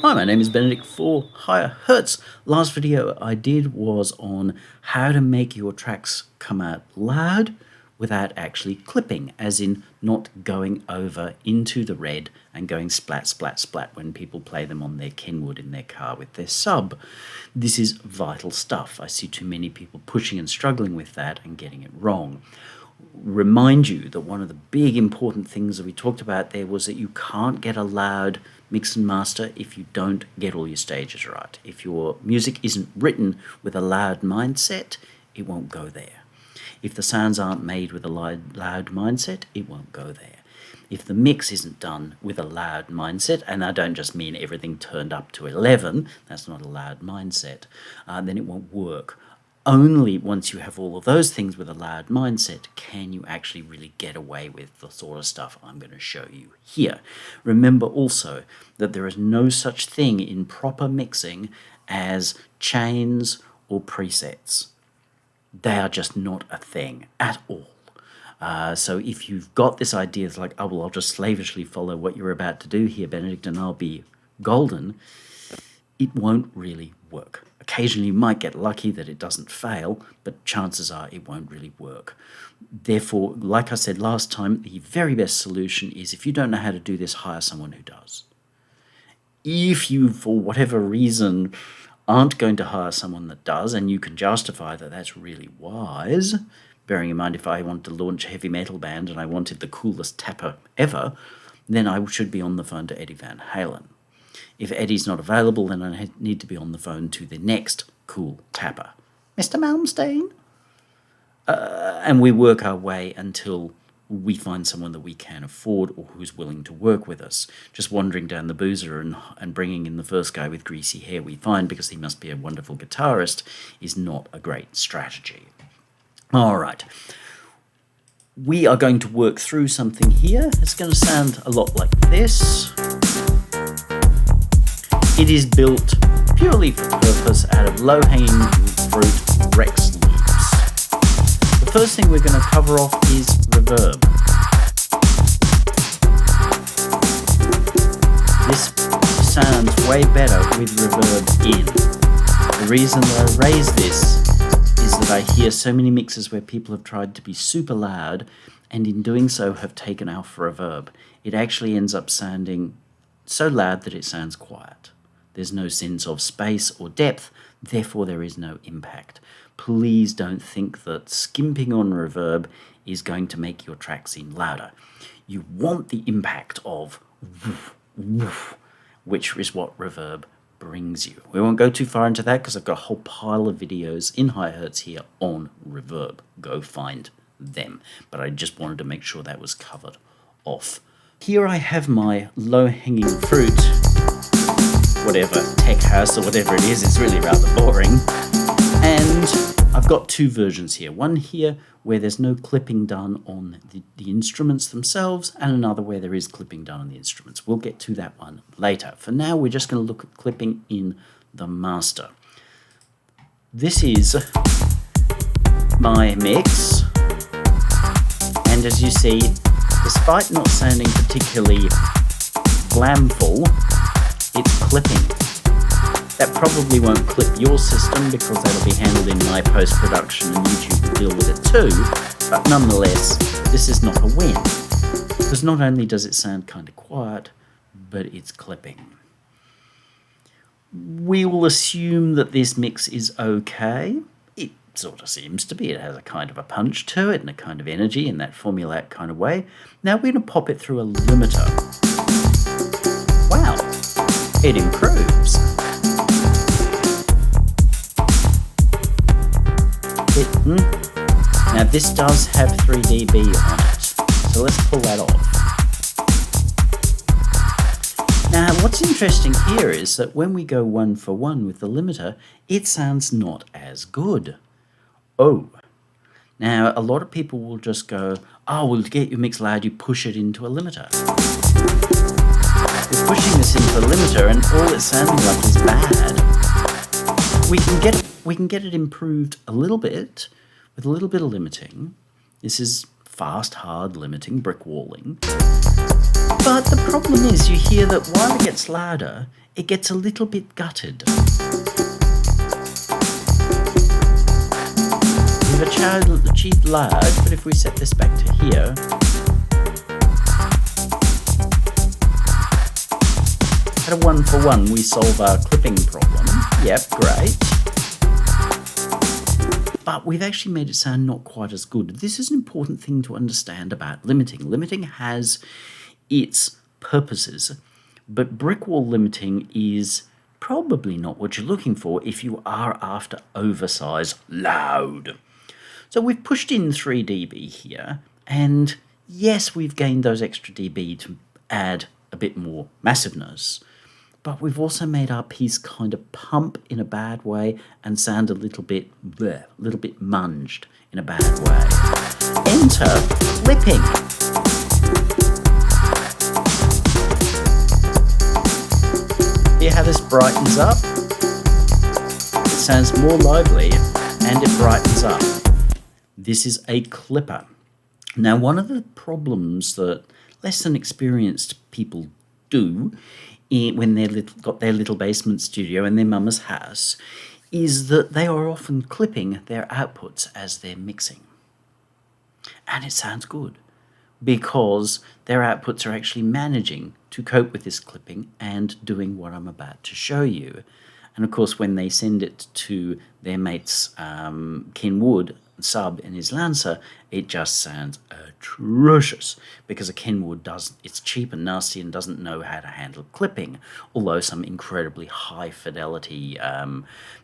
Hi, my name is Benedict for Higher Hertz. Last video I did was on how to make your tracks come out loud without actually clipping, as in not going over into the red and going splat, splat, splat when people play them on their Kenwood in their car with their sub. This is vital stuff. I see too many people pushing and struggling with that and getting it wrong. Remind you that one of the big important things that we talked about there was that you can't get a loud mix and master if you don't get all your stages right. If your music isn't written with a loud mindset, it won't go there. If the sounds aren't made with a loud mindset, it won't go there. If the mix isn't done with a loud mindset, and I don't just mean everything turned up to 11, that's not a loud mindset, then it won't work. Only once you have all of those things with a loud mindset can you actually really get away with the sort of stuff I'm going to show you here. Remember also that there is no such thing in proper mixing as chains or presets. They are just not a thing at all. So if you've got this idea, it's like, oh, well, I'll just slavishly follow what you're about to do here, Benedict, and I'll be golden, it won't really work. Occasionally you might get lucky that it doesn't fail, but chances are it won't really work. Therefore, like I said last time, the very best solution is if you don't know how to do this, hire someone who does. If you, for whatever reason, aren't going to hire someone that does, and you can justify that that's really wise, bearing in mind if I want to launch a heavy metal band and I wanted the coolest tapper ever, then I should be on the phone to Eddie Van Halen. If Eddie's not available, then I need to be on the phone to the next cool tapper, Mr. Malmsteen. And we work our way until we find someone that we can afford or who's willing to work with us. Just wandering down the boozer and bringing in the first guy with greasy hair we find because he must be a wonderful guitarist is not a great strategy. All right. We are going to work through something here. It's going to sound a lot like this. It is built purely for purpose out of low-hanging fruit Rex loops. The first thing we're going to cover off is reverb. This sounds way better with reverb in. The reason that I raise this is that I hear so many mixes where people have tried to be super loud and in doing so have taken out reverb. It actually ends up sounding so loud that it sounds quiet. There's no sense of space or depth, therefore there is no impact. Please don't think that skimping on reverb is going to make your track seem louder. You want the impact of woof, woof, which is what reverb brings you. We won't go too far into that because I've got a whole pile of videos in High Hertz here on reverb. Go find them. But I just wanted to make sure that was covered off. Here I have my low-hanging fruit, whatever, tech house or whatever it is, it's really rather boring. And I've got two versions here. One here where there's no clipping done on the instruments themselves, and another where there is clipping done on the instruments. We'll get to that one later. For now, we're just going to look at clipping in the master. This is my mix, and as you see, despite not sounding particularly glamful, it's clipping. That probably won't clip your system because that'll be handled in my post-production and YouTube will deal with it too, but nonetheless, this is not a win. Because not only does it sound kind of quiet, but it's clipping. We will assume that this mix is okay. It sort of seems to be. It has a kind of a punch to it and a kind of energy in that formulaic kind of way. Now we're going to pop it through a limiter. Wow, it improves. Now this does have 3 dB on it, so let's pull that off. Now what's interesting here is that when we go 1 for 1 with the limiter, it sounds not as good. Oh, now a lot of people will just go, oh, well, to get your mix loud, you push it into a limiter. We're pushing this into a limiter and all it's sounding like is bad. We can get it improved a little bit with a little bit of limiting. This is fast, hard, limiting, brick walling. But the problem is you hear that while it gets louder, it gets a little bit gutted. We've achieved loud, but if we set this back to here, at a 1-for-1 we solve our clipping problem. Yep, great. But we've actually made it sound not quite as good. This is an important thing to understand about limiting. Limiting has its purposes, but brick wall limiting is probably not what you're looking for if you are after oversized loud. So we've pushed in 3 dB here, and yes, we've gained those extra dB to add a bit more massiveness, but we've also made our piece kind of pump in a bad way and sound a little bit bleh, a little bit munged in a bad way. Enter clipping. Hear how this brightens up? It sounds more lively and it brightens up. This is a clipper. Now, one of the problems that less than experienced people do when they've got their little basement studio in their mama's house is that they are often clipping their outputs as they're mixing. And it sounds good because their outputs are actually managing to cope with this clipping and doing what I'm about to show you. And of course, when they send it to their mates Ken Wood, sub in his Lancer, it just sounds atrocious because a Kenwood it's cheap and nasty and doesn't know how to handle clipping, although some incredibly high fidelity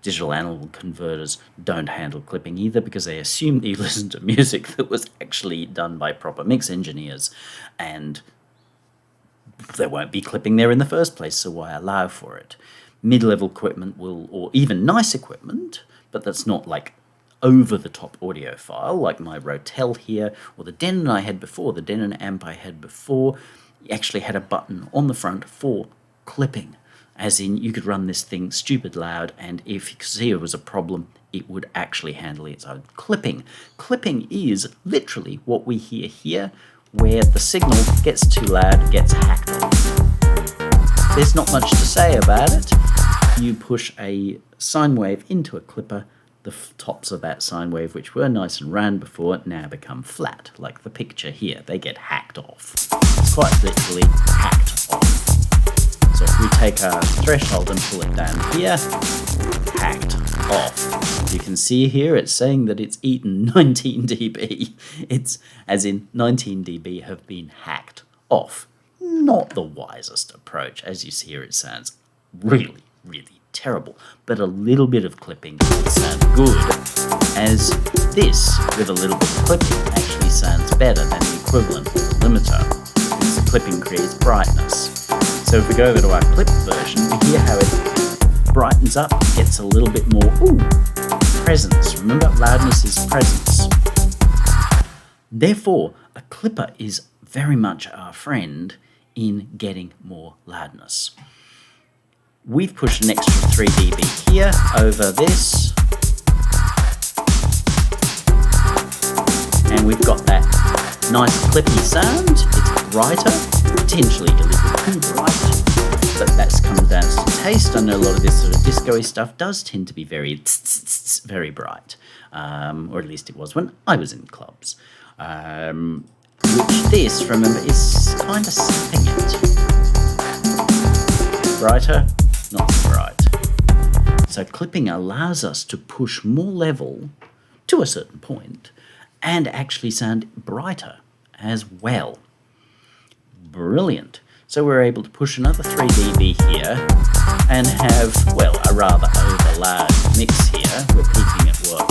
digital analog converters don't handle clipping either because they assume that you listen to music that was actually done by proper mix engineers and there won't be clipping there in the first place, so why allow for it? Mid-level equipment or even nice equipment, but that's not like over-the-top audiophile, like my Rotel here, or the Denon I had before, the Denon amp I had before, actually had a button on the front for clipping, as in you could run this thing stupid loud, and if you could see it was a problem, it would actually handle its own clipping. Clipping is literally what we hear here, where the signal gets too loud, gets hacked off. There's not much to say about it. You push a sine wave into a clipper, the tops of that sine wave, which were nice and round before, now become flat, like the picture here. They get hacked off. It's quite literally hacked off. So if we take our threshold and pull it down here, hacked off. You can see here it's saying that it's eaten 19 dB. It's as in 19 dB have been hacked off. Not the wisest approach. As you see here, it sounds really, really terrible, but a little bit of clipping would sound good, as this, with a little bit of clipping, actually sounds better than the equivalent with a limiter, because the clipping creates brightness. So if we go over to our clipped version, we hear how it brightens up, gets a little bit more, presence. Remember, loudness is presence. Therefore, a clipper is very much our friend in getting more loudness. We've pushed an extra 3 dB here over this, and we've got that nice clippy sound. It's brighter, potentially a little too bright, but that's comes down to taste. I know a lot of this sort of disco-y stuff does tend to be very very bright, or at least it was when I was in clubs. Which this, remember, is kind of sapping it. Brighter, not so bright. So clipping allows us to push more level to a certain point and actually sound brighter as well. Brilliant. So we're able to push another 3 dB here and have, well, a rather over loud mix here. We're peaking at what?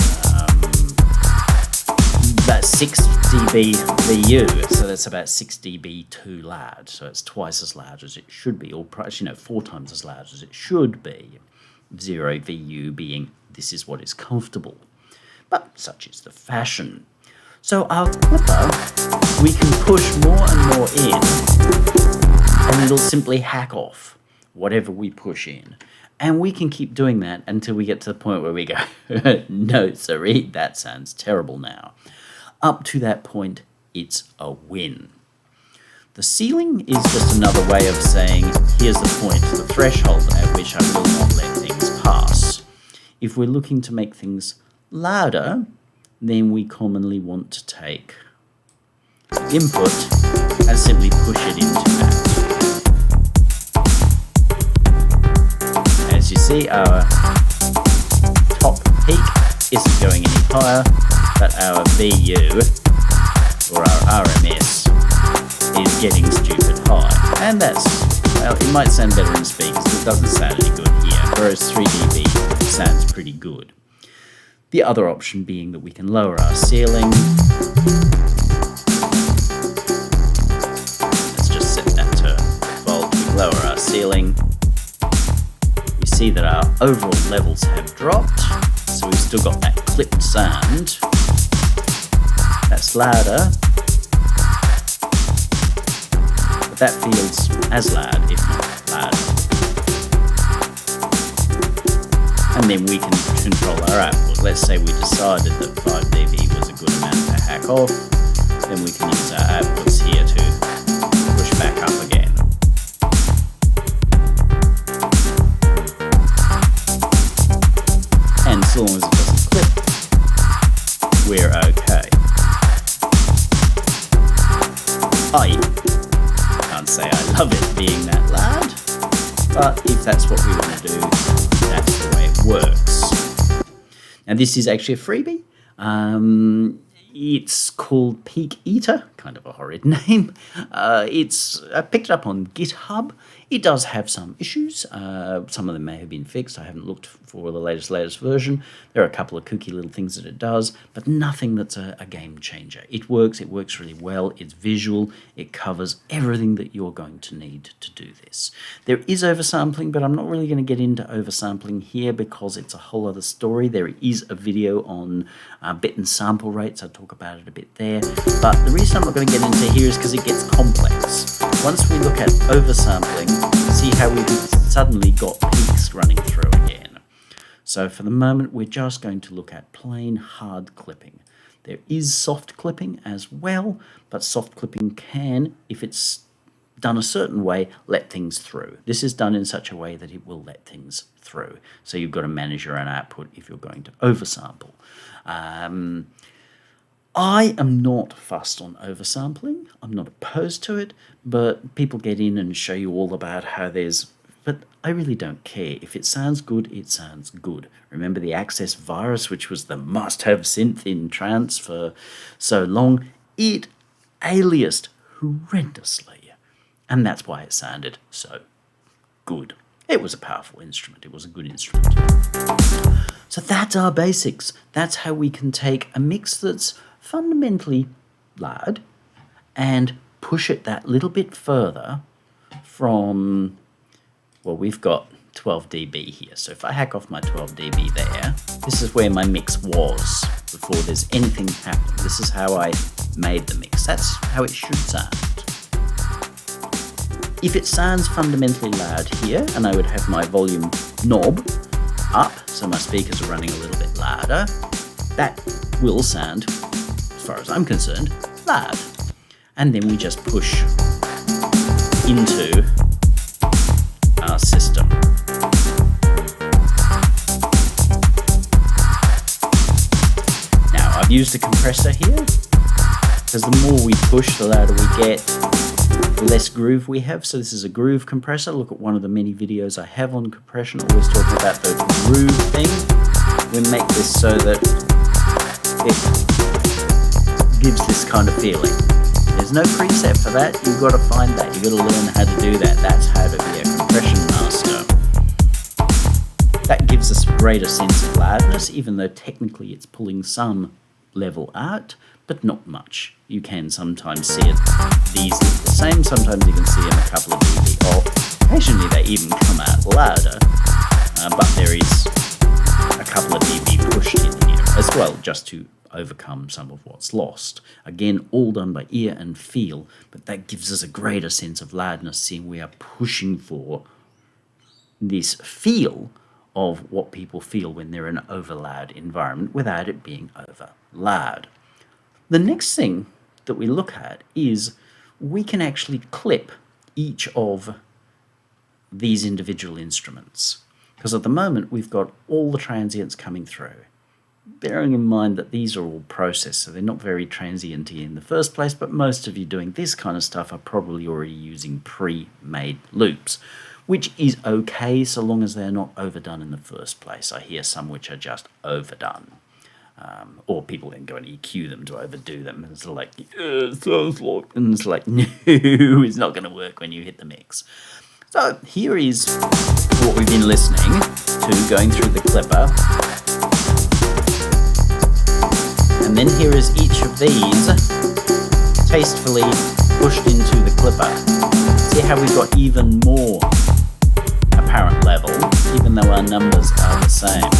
About 6 dB VU, so that's about 6 dB too loud. So it's twice as loud as it should be, or 4 times as loud as it should be. 0 VU being this is what is comfortable. But such is the fashion. So our clipper, we can push more and more in, and it'll simply hack off whatever we push in. And we can keep doing that until we get to the point where we go, no, sorry, that sounds terrible now. Up to that point, it's a win. The ceiling is just another way of saying, here's the point, the threshold at which I will not let things pass. If we're looking to make things louder, then we commonly want to take input and simply push it into that. As you see, our top peak isn't going any higher, but our VU, or our RMS, is getting stupid high. And that's, well, it might sound better in speakers, but it doesn't sound any good here, whereas 3 dB sounds pretty good. The other option being that we can lower our ceiling. Let's just set that to default. We lower our ceiling. We see that our overall levels have dropped, so we've still got that clipped sound. That's louder, but that feels as loud, if not louder. And then we can control our output. Let's say we decided that 5 dB was a good amount to hack off, then we can use our outputs here to push back up again. And so long as it doesn't clip, we're okay. I can't say I love it being that loud, but if that's what we want to do, that's the way it works. Now this is actually a freebie. It's called Peak Eater, kind of a horrid name. I picked it up on GitHub. It does have some issues. Some of them may have been fixed. I haven't looked for the latest version. There are a couple of kooky little things that it does, but nothing that's a game changer. It works really well. It's visual. It covers everything that you're going to need to do this. There is oversampling, but I'm not really going to get into oversampling here because it's a whole other story. There is a video on bit and sample rates. I'll talk about it a bit there. But the reason I'm not going to get into here is because it gets complex. Once we look at oversampling, see how we've suddenly got peaks running through again. So for the moment, we're just going to look at plain hard clipping. There is soft clipping as well, but soft clipping can, if it's done a certain way, let things through. This is done in such a way that it will let things through. So you've got to manage your own output if you're going to oversample. I am not fussed on oversampling. I'm not opposed to it, but people get in and show you all about how but I really don't care. If it sounds good, it sounds good. Remember the Access virus, which was the must-have synth in trance for so long? It aliased horrendously, and that's why it sounded so good. It was a powerful instrument. It was a good instrument. So that's our basics. That's how we can take a mix that's fundamentally loud and push it that little bit further from, well, we've got 12 dB here. So if I hack off my 12 dB there, this is where my mix was before there's anything happening. This is how I made the mix. That's how it should sound. If it sounds fundamentally loud here, and I would have my volume knob up, so my speakers are running a little bit louder, that will sound, as far as I'm concerned, loud. And then we just push into our system. Now, I've used a compressor here, because the more we push, the louder we get, the less groove we have. So this is a groove compressor. Look at one of the many videos I have on compression, always talking about the groove thing. We make this so that it gives this kind of feeling. There's no preset for that. You've got to find that. You've got to learn how to do that. That's how to be a compression master. That gives us a greater sense of loudness, even though technically it's pulling some level out, but not much. You can sometimes see it. These look the same. Sometimes you can see them a couple of dB off. Occasionally they even come out louder, but there is a couple of dB pushed in here as well, just to overcome some of what's lost. Again, all done by ear and feel, but that gives us a greater sense of loudness, seeing we are pushing for this feel of what people feel when they're in an over loud environment without it being over loud. The next thing that we look at is we can actually clip each of these individual instruments. Because at the moment, we've got all the transients coming through. Bearing in mind that these are all processed, so they're not very transient-y in the first place, but most of you doing this kind of stuff are probably already using pre-made loops, which is okay so long as they're not overdone in the first place. I hear some which are just overdone. Or people then go and EQ them to overdo them, and it's like, yeah, sounds like, and it's like, no, it's not going to work when you hit the mix. So here is what we've been listening to, going through the clipper. And then here is each of these tastefully pushed into the clipper. See how we've got even more apparent level, even though our numbers are the same.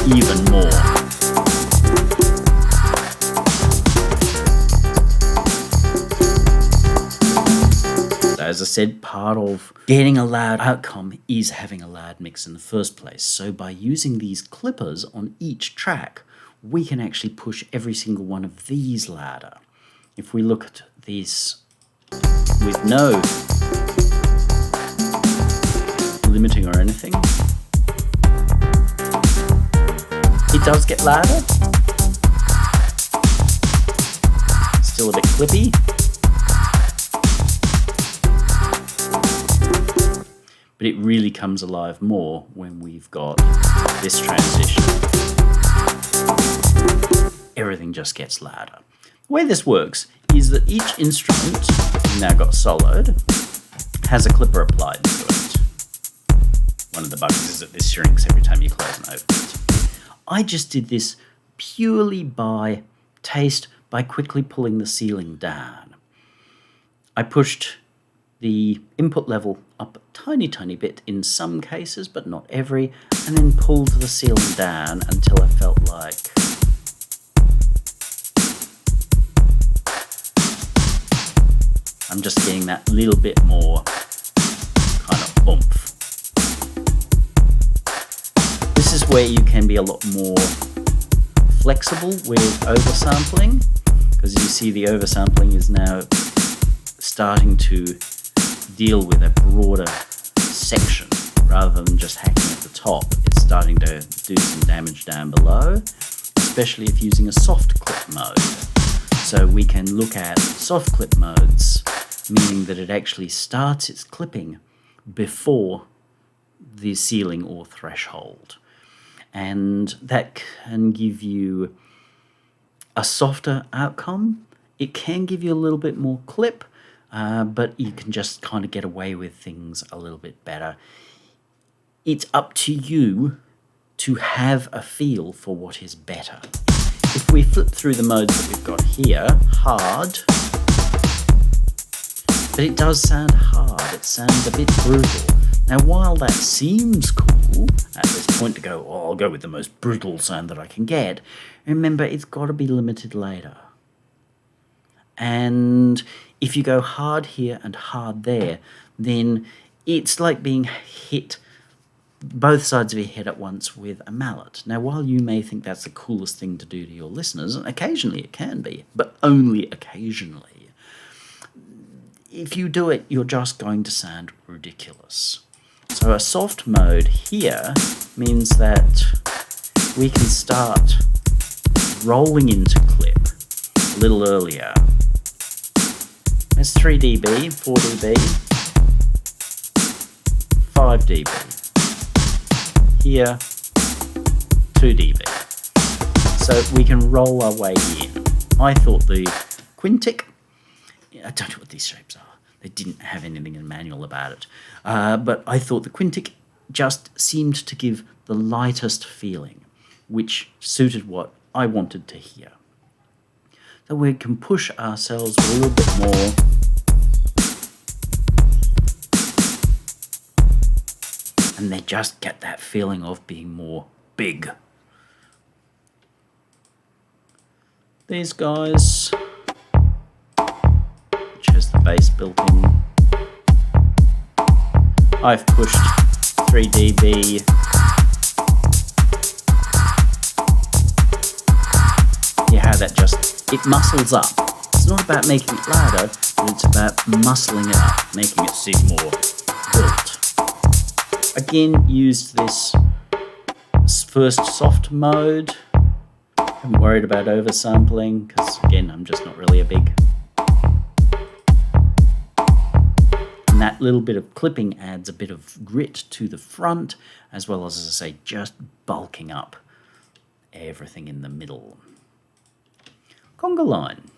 Even more. As I said, part of getting a loud outcome is having a loud mix in the first place. So by using these clippers on each track, we can actually push every single one of these louder. If we look at this with no limiting or anything, it does get louder. Still a bit clippy. But it really comes alive more when we've got this transition. Everything just gets louder. The way this works is that each instrument, we've now got soloed, has a clipper applied to it. One of the bugs is that this shrinks every time you close and open it. I just did this purely by taste, by quickly pulling the ceiling down. I pushed the input level up a tiny bit in some cases, but not every, and then pulled the ceiling down until I felt like I'm just getting that little bit more kind of oomph. This is where you can be a lot more flexible with oversampling, because you see the oversampling is now starting to deal with a broader section rather than just hacking at the top. It's starting to do some damage down below, especially if using a soft clip mode. So we can look at soft clip modes, meaning that it actually starts its clipping before the ceiling or threshold. And that can give you a softer outcome. It can give you a little bit more clip, but you can just kind of get away with things a little bit better. It's up to you to have a feel for what is better. If we flip through the modes that we've got here, hard, but it does sound hard, it sounds a bit brutal. Now while that seems cool at this point to go, oh, I'll go with the most brutal sound that I can get, remember it's got to be limited later. And if you go hard here and hard there, then it's like being hit both sides of your head at once with a mallet. Now, while you may think that's the coolest thing to do to your listeners, and occasionally it can be, but only occasionally, if you do it, you're just going to sound ridiculous. So a soft mode here means that we can start rolling into clip a little earlier. That's 3 dB, 4 dB, 5 dB. Here, 2 dB. So we can roll our way in. I thought the Quintic, I don't know what these shapes are. They didn't have anything in the manual about it. But I thought the Quintic just seemed to give the lightest feeling, which suited what I wanted to hear. So we can push ourselves a little bit more. And they just get that feeling of being more big. These guys, which has the bass built in, I've pushed 3 dB how that just, it muscles up. It's not about making it louder, but it's about muscling it up, making it seem more built. Again, used this first soft mode. I'm worried about oversampling because, again, I'm just not really a big... And that little bit of clipping adds a bit of grit to the front, as well as I say, just bulking up everything in the middle. Conga line.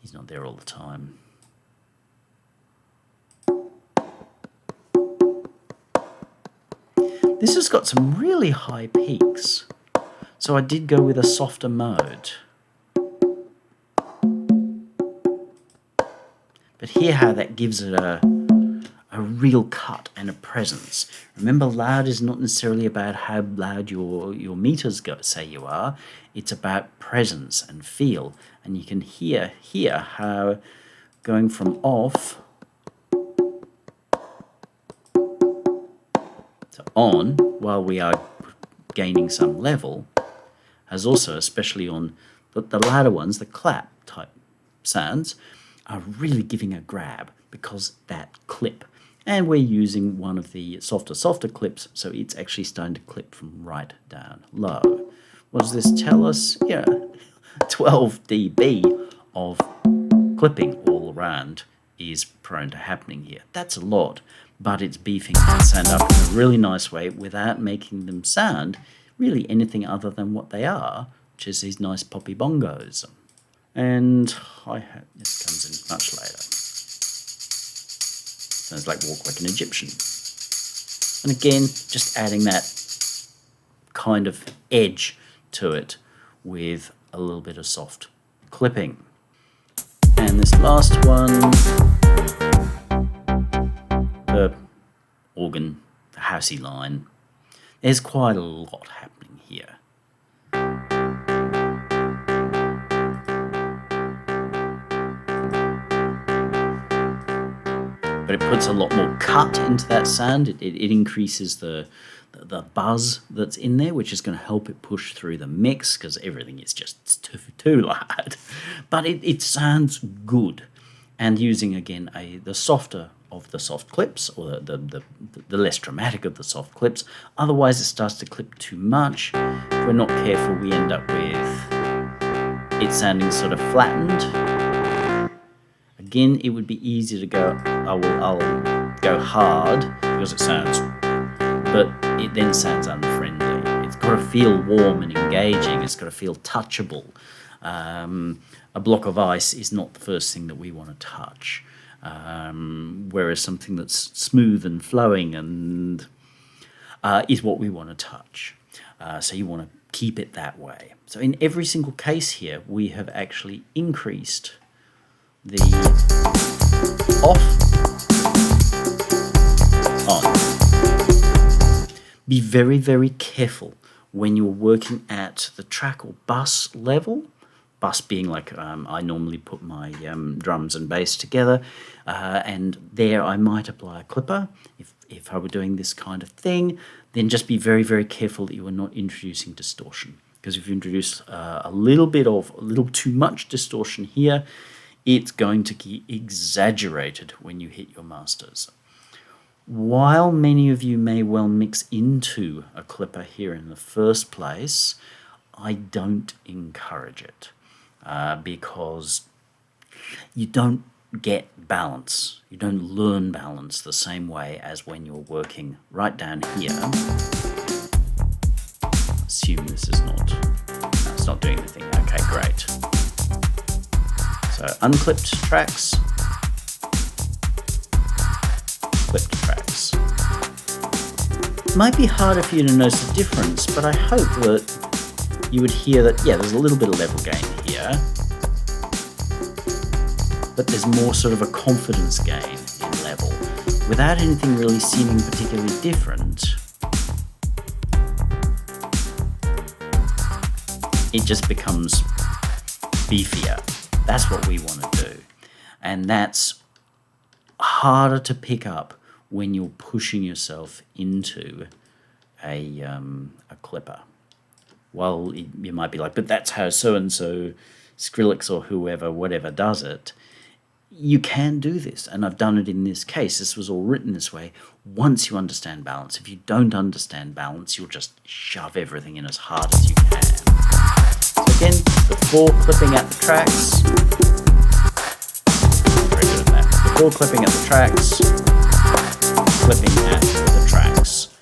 He's not there all the time. This has got some really high peaks, so I did go with a softer mode. But hear how that gives it a real cut and a presence. Remember, loud is not necessarily about how loud your meters say you are. It's about presence and feel. And you can hear how going from off to on, while we are gaining some level, has also, especially on the louder ones, the clap type sounds, are really giving a grab because that clip. And we're using one of the softer clips, so it's actually starting to clip from right down low. What does this tell us? Yeah, 12 dB of clipping all around is prone to happening here. That's a lot, but it's beefing the sound up in a really nice way without making them sound really anything other than what they are, which is these nice poppy bongos. And hi-hat, this comes in much later. Sounds like Walk Like an Egyptian. And again, just adding that kind of edge to it with a little bit of soft clipping. And this last one, the organ, the housey line, there's quite a lot happening here. But it puts a lot more cut into that sound. It increases the buzz that's in there, which is going to help it push through the mix because everything is just too loud. But it sounds good. And using, again, the softer of the soft clips, or the less dramatic of the soft clips. Otherwise, it starts to clip too much. If we're not careful, we end up with it sounding sort of flattened. Again, it would be easy to go, I'll go hard because it sounds, but it then sounds unfriendly. It's got to feel warm and engaging. It's got to feel touchable. A block of ice is not the first thing that we want to touch, whereas something that's smooth and flowing and is what we want to touch. So you want to keep it that way. So in every single case here, we have actually increased the off, on. Be very, very careful when you're working at the track or bus level. Bus being like I normally put my drums and bass together, and there I might apply a clipper. If I were doing this kind of thing, then just be very, very careful that you are not introducing distortion. Because if you introduce a little too much distortion here, it's going to be exaggerated when you hit your masters. While many of you may well mix into a clipper here in the first place, I don't encourage it because you don't get balance. You don't learn balance the same way as when you're working right down here. Assume this is not, no, it's not doing anything. Okay, great. So unclipped tracks, clipped tracks. It might be harder for you to notice the difference, but I hope that you would hear that, yeah, there's a little bit of level gain here, but there's more sort of a confidence gain in level, without anything really seeming particularly different. It just becomes beefier. That's what we want to do. And that's harder to pick up when you're pushing yourself into a clipper. Well, you might be like, but that's how so-and-so Skrillex or whoever, whatever does it. You can do this, and I've done it in this case. This was all written this way. Once you understand balance, if you don't understand balance, you'll just shove everything in as hard as you can. So again, before clipping at the tracks, very good at that. Before clipping at the tracks, clipping at the tracks.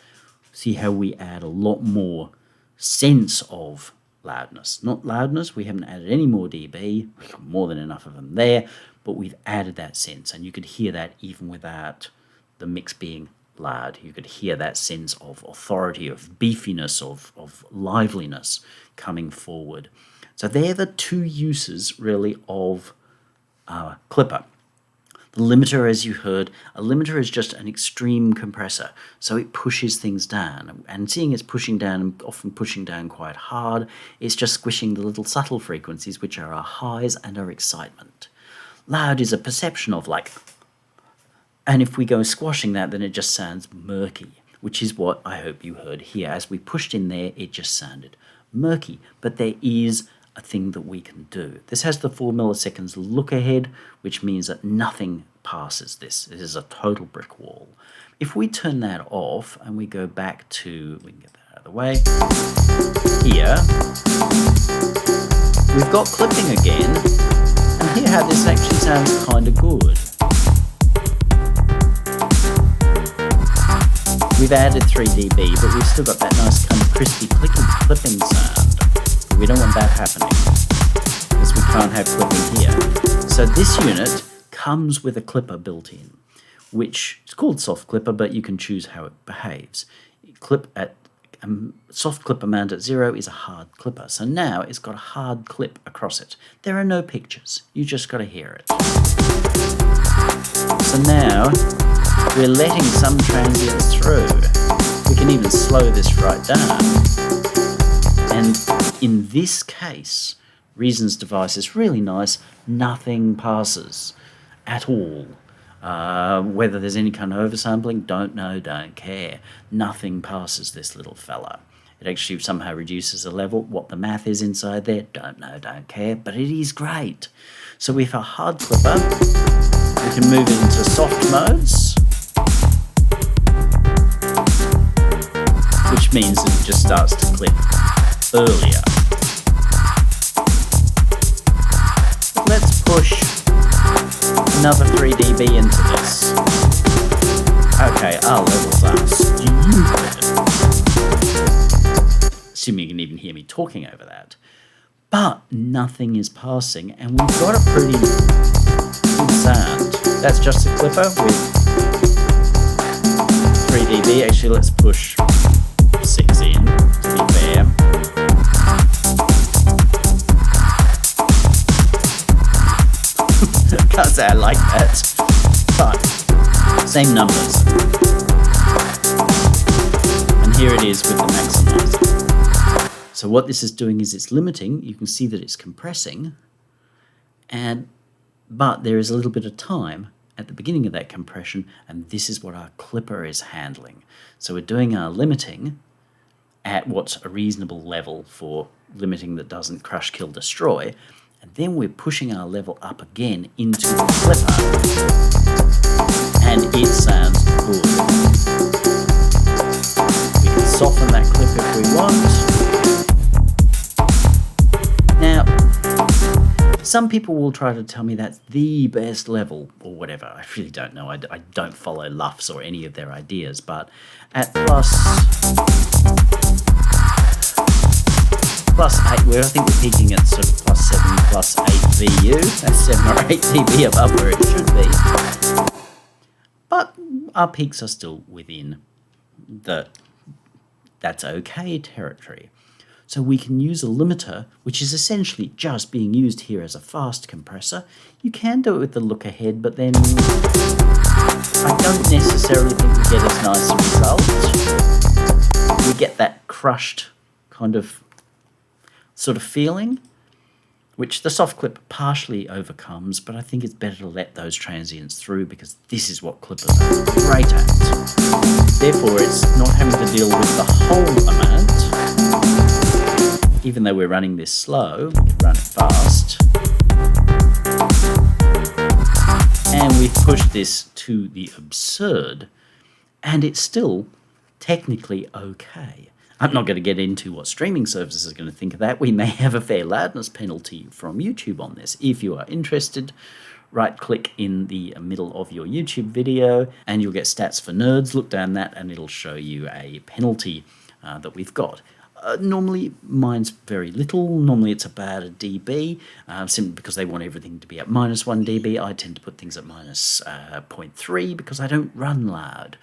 See how we add a lot more sense of loudness. Not loudness, we haven't added any more dB, we've got more than enough of them there, but we've added that sense, and you could hear that even without the mix being loud. You could hear that sense of authority, of beefiness, of liveliness coming forward. So they're the two uses really of our clipper. The limiter, as you heard, a limiter is just an extreme compressor, so it pushes things down. And seeing it's pushing down, often pushing down quite hard, it's just squishing the little subtle frequencies, which are our highs and our excitement. Loud is a perception of like, and if we go squashing that, then it just sounds murky, which is what I hope you heard here. As we pushed in there, it just sounded murky, but there is a thing that we can do. This has the 4 milliseconds look ahead, which means that nothing passes this. It is a total brick wall. If we turn that off and we go back to, we can get that out of the way, here, we've got clipping again, and hear how this actually sounds kind of good. We've added 3 dB, but we've still got that nice kind of crispy clipping sound. We don't want that happening because we can't have clipping here. So this unit comes with a clipper built in, which is called soft clipper, but you can choose how it behaves. Clip at soft clipper mount at 0 is a hard clipper. So now it's got a hard clip across it. There are no pictures. You just got to hear it. So now we're letting some transients through. We can even slow this right down. And in this case, Reason's device is really nice. Nothing passes at all. Whether there's any kind of oversampling, don't know, don't care. Nothing passes this little fella. It actually somehow reduces the level. What the math is inside there, don't know, don't care, but it is great. So with a hard clipper, we can move it into soft modes, which means that it just starts to clip earlier. Let's push another 3 dB into this. Okay, our levels are stupid. Assuming you can even hear me talking over that. But nothing is passing, and we've got a pretty good sound. That's just a clipper with 3 dB. Actually, let's push 6 in, to be fair. Can't say I like that, but same numbers. And here it is with the maximizer. So what this is doing is it's limiting. You can see that it's compressing, but there is a little bit of time at the beginning of that compression, and this is what our clipper is handling. So we're doing our limiting at what's a reasonable level for limiting that doesn't crush, kill, destroy. And then we're pushing our level up again into the clipper, and it sounds good. We can soften that clip if we want. Now, some people will try to tell me that's the best level or whatever. I really don't know. I don't follow LUFS or any of their ideas, but at plus 8, where I think we're peaking at sort of plus 7, plus 8 VU. That's 7 or 8 dB above where it should be. But our peaks are still within the that's okay territory. So we can use a limiter, which is essentially just being used here as a fast compressor. You can do it with the look ahead, but then I don't necessarily think we get as nice a result. We get that crushed kind of sort of feeling, which the soft clip partially overcomes, but I think it's better to let those transients through because this is what clippers are great at. Therefore, it's not having to deal with the whole amount. even though we're running this slow, run it fast. And we've pushed this to the absurd, and it's still technically okay. I'm not going to get into what streaming services are going to think of that. We may have a fair loudness penalty from YouTube on this. If you are interested, right-click in the middle of your YouTube video, and you'll get Stats for Nerds. Look down that, and it'll show you a penalty that we've got. Normally, mine's very little. Normally, it's about a dB, simply because they want everything to be at -1 dB. I tend to put things at minus 0.3 because I don't run loud.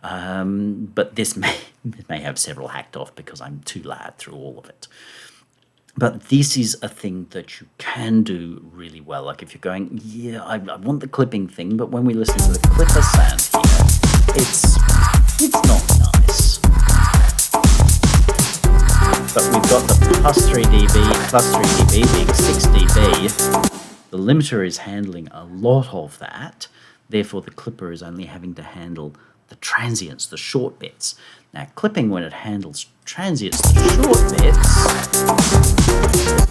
But this may have several hacked off because I'm too loud through all of it. But this is a thing that you can do really well. Like if you're going, yeah, I want the clipping thing, but when we listen to the clipper sound here, it's not nice. But we've got the plus 3 dB being 6 dB. The limiter is handling a lot of that. Therefore, the clipper is only having to handle the transients, the short bits. Now, clipping, when it handles transients, the short bits,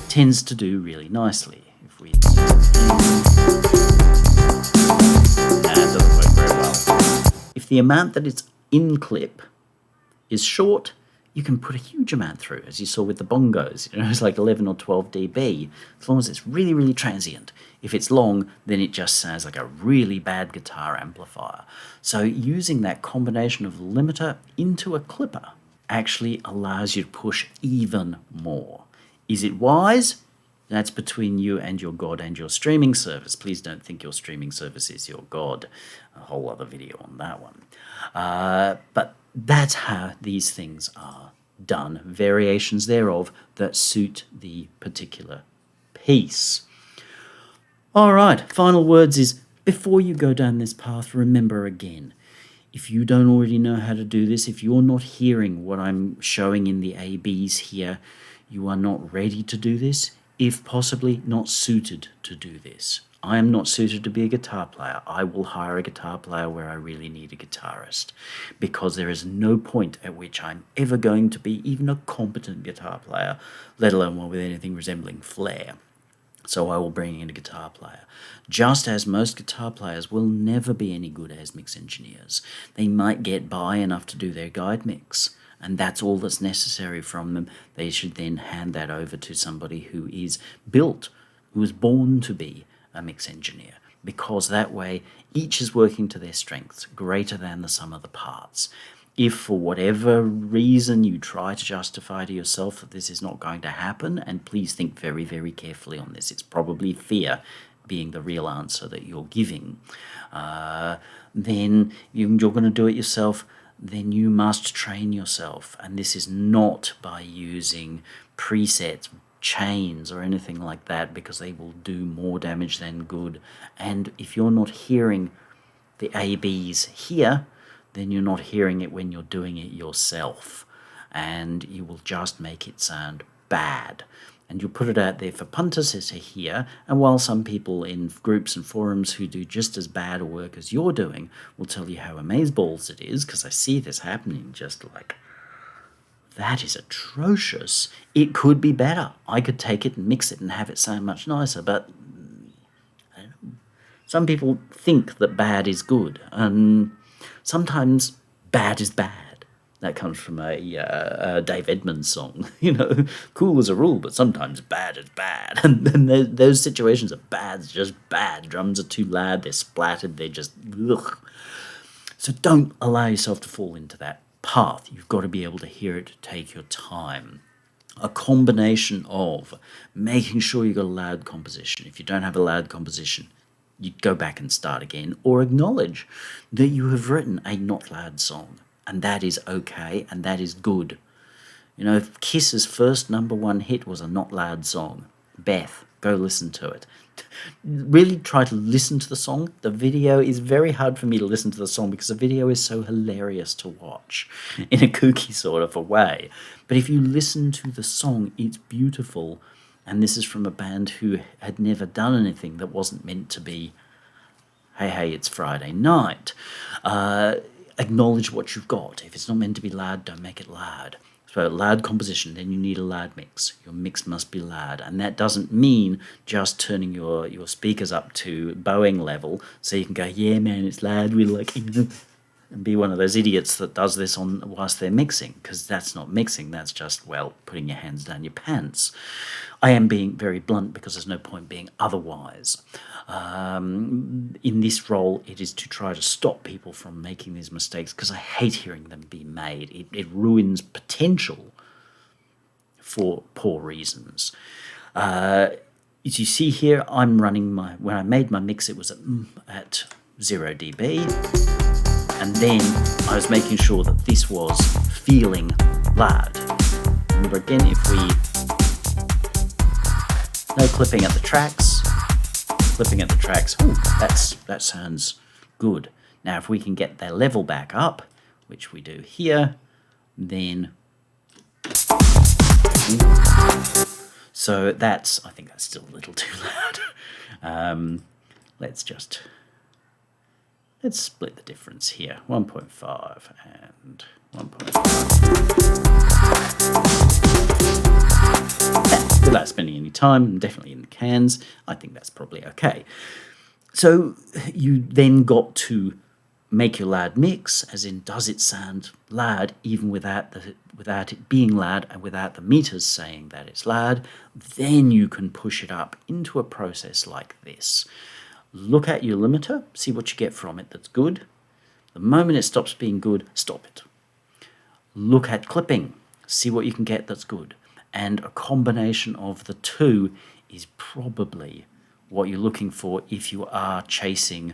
tends to do really nicely. If we... it doesn't work very well. If the amount that it's in clip is short, you can put a huge amount through, as you saw with the bongos. You know, it's like 11 or 12 dB, as long as it's really, really transient. If it's long, then it just sounds like a really bad guitar amplifier. So using that combination of limiter into a clipper actually allows you to push even more. Is it wise? That's between you and your God and your streaming service. Please don't think your streaming service is your God. A whole other video on that one. But that's how these things are done, variations thereof that suit the particular piece. All right, final words is, before you go down this path, remember again, if you don't already know how to do this, if you're not hearing what I'm showing in the ABs here, you are not ready to do this, if possibly not suited to do this. I am not suited to be a guitar player. I will hire a guitar player where I really need a guitarist, because there is no point at which I'm ever going to be even a competent guitar player, let alone one with anything resembling flair. So I will bring in a guitar player. Just as most guitar players will never be any good as mix engineers. They might get by enough to do their guide mix, and that's all that's necessary from them. They should then hand that over to somebody who is built, who was born to be a mix engineer, because that way each is working to their strengths greater than the sum of the parts. If for whatever reason you try to justify to yourself that this is not going to happen, and please think very, very carefully on this, it's probably fear being the real answer that you're giving, then you're going to do it yourself, then you must train yourself. And this is not by using presets, chains or anything like that, because they will do more damage than good. And if you're not hearing the ABs here, then you're not hearing it when you're doing it yourself, and you will just make it sound bad. And you'll put it out there for punters to hear, and while some people in groups and forums who do just as bad a work as you're doing will tell you how amazeballs it is, because I see this happening, just like, that is atrocious. It could be better. I could take it and mix it and have it sound much nicer, but I don't know. Some people think that bad is good, and sometimes bad is bad. That comes from a Dave Edmunds song. You know, cool as a rule, but sometimes bad is bad. And those situations are bad, it's just bad. Drums are too loud, they're splattered, they're just ugh. So don't allow yourself to fall into that path. You've got to be able to hear it, take your time. A combination of making sure you've got a loud composition. If you don't have a loud composition, you go back and start again, or acknowledge that you have written a not loud song, and that is okay, and that is good. You know, Kiss's first #1 hit was a not loud song. Beth, go listen to it. Really try to listen to the song. The video is very hard for me to listen to the song because the video is so hilarious to watch in a kooky sort of a way. But if you listen to the song, it's beautiful. And this is from a band who had never done anything that wasn't meant to be, hey, it's Friday night. Acknowledge what you've got. If it's not meant to be loud, don't make it loud. So loud composition, then you need a loud mix. Your mix must be loud. And that doesn't mean just turning your speakers up to Boeing level so you can go, yeah, man, it's loud, we like it, and be one of those idiots that does this on whilst they're mixing, because that's not mixing, that's just, well, putting your hands down your pants. I am being very blunt because there's no point being otherwise. In this role, it is to try to stop people from making these mistakes, because I hate hearing them be made. It ruins potential for poor reasons. As you see here, I'm running when I made my mix, it was at 0 dB. And then I was making sure that this was feeling loud. Remember again, if we... No clipping at the tracks. Clipping at the tracks. Ooh, that sounds good. Now, if we can get their level back up, which we do here, then... So that's... I think that's still a little too loud. Let's split the difference here. 1.5 and 1.5. Without spending any time, definitely in the cans, I think that's probably okay. So you then got to make your loud mix, as in, does it sound loud even without it being loud and without the meters saying that it's loud? Then you can push it up into a process like this. Look at your limiter, see what you get from it that's good. The moment it stops being good, stop it. Look at clipping, see what you can get that's good. And a combination of the two is probably what you're looking for if you are chasing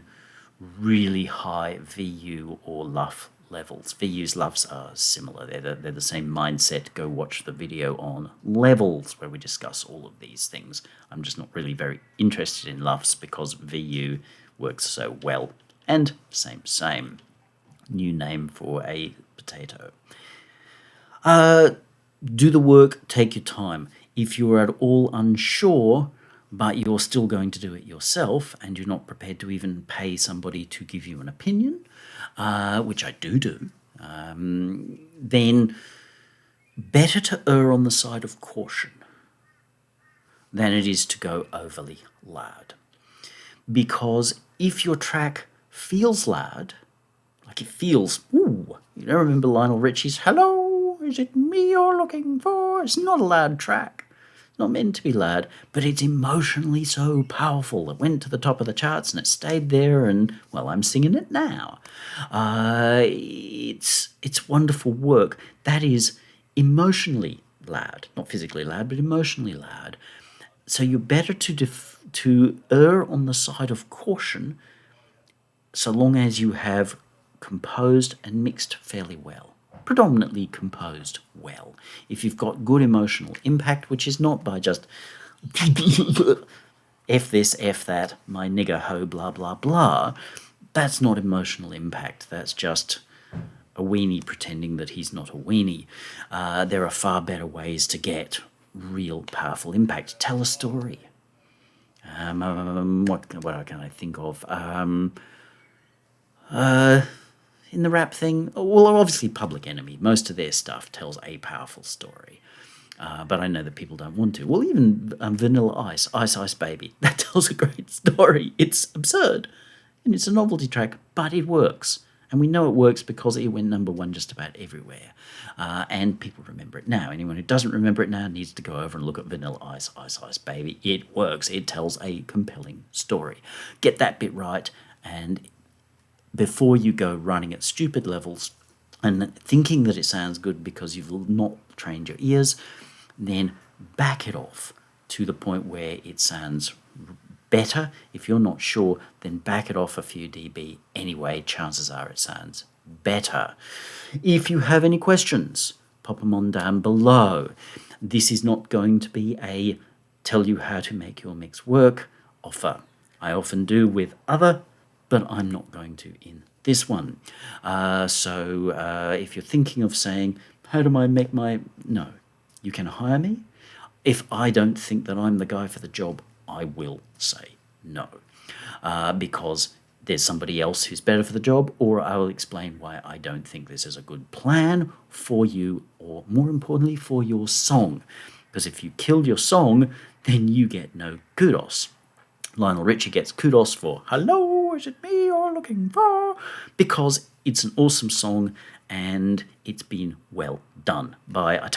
really high VU or LUF levels. VUs, LUFs are similar. They're the same mindset. Go watch the video on levels where we discuss all of these things. I'm just not really very interested in LUFs because VU works so well. And same. New name for a potato. Do the work, take your time. If you're at all unsure, but you're still going to do it yourself and you're not prepared to even pay somebody to give you an opinion, which I do, then better to err on the side of caution than it is to go overly loud. Because if your track feels loud, like it feels, ooh, you don't remember Lionel Richie's "Hello, is it me you're looking for?" It's not a loud track. It's not meant to be loud, but it's emotionally so powerful. It went to the top of the charts and it stayed there, and, well, I'm singing it now. It's wonderful work. That is emotionally loud. Not physically loud, but emotionally loud. So you're better to err on the side of caution so long as you have composed and mixed fairly well. Predominantly composed well. If you've got good emotional impact, which is not by just F this, F that, my nigger ho, blah, blah, blah, that's not emotional impact. That's just a weenie pretending that he's not a weenie. There are far better ways to get real powerful impact. Tell a story. What can I think of? In the rap thing, well, obviously Public Enemy. Most of their stuff tells a powerful story. But I know that people don't want to. Well, even Vanilla Ice, Ice Ice Baby, that tells a great story. It's absurd, and it's a novelty track, but it works. And we know it works because it went #1 just about everywhere. And people remember it now. Anyone who doesn't remember it now needs to go over and look at Vanilla Ice, Ice Ice Baby. It works. It tells a compelling story. Get that bit right, and before you go running at stupid levels and thinking that it sounds good because you've not trained your ears, then back it off to the point where it sounds better. If you're not sure, then back it off a few dB anyway. Chances are it sounds better. If you have any questions, pop them on down below. This is not going to be a tell you how to make your mix work offer. I often do with other, but I'm not going to in this one. So if you're thinking of saying, how do I make my... No, you can hire me. If I don't think that I'm the guy for the job, I will say no. Because there's somebody else who's better for the job, or I will explain why I don't think this is a good plan for you, or more importantly, for your song. Because if you killed your song, then you get no kudos. Lionel Richie gets kudos for "Hello, is it me you're looking for?" because it's an awesome song and it's been well done by, I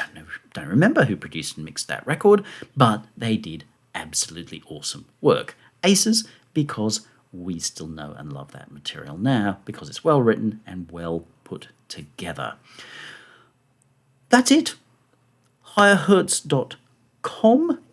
don't remember who produced and mixed that record, but they did absolutely awesome work. Aces, because we still know and love that material now because it's well written and well put together. That's it. higherhertz.com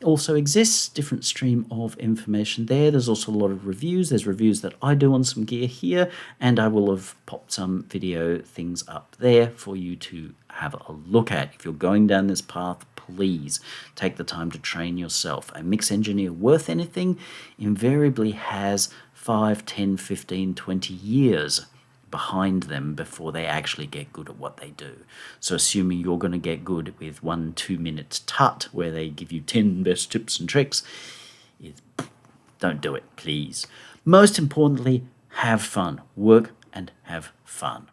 also exists, different stream of information there. There's also a lot of reviews. There's reviews that I do on some gear here, and I will have popped some video things up there for you to have a look at. If you're going down this path, please take the time to train yourself. A mix engineer worth anything invariably has 5, 10, 15, 20 years behind them before they actually get good at what they do. So assuming you're going to get good with 1-2 minutes tut where they give you 10 best tips and tricks, don't do it, please. Most importantly, have fun. Work and have fun.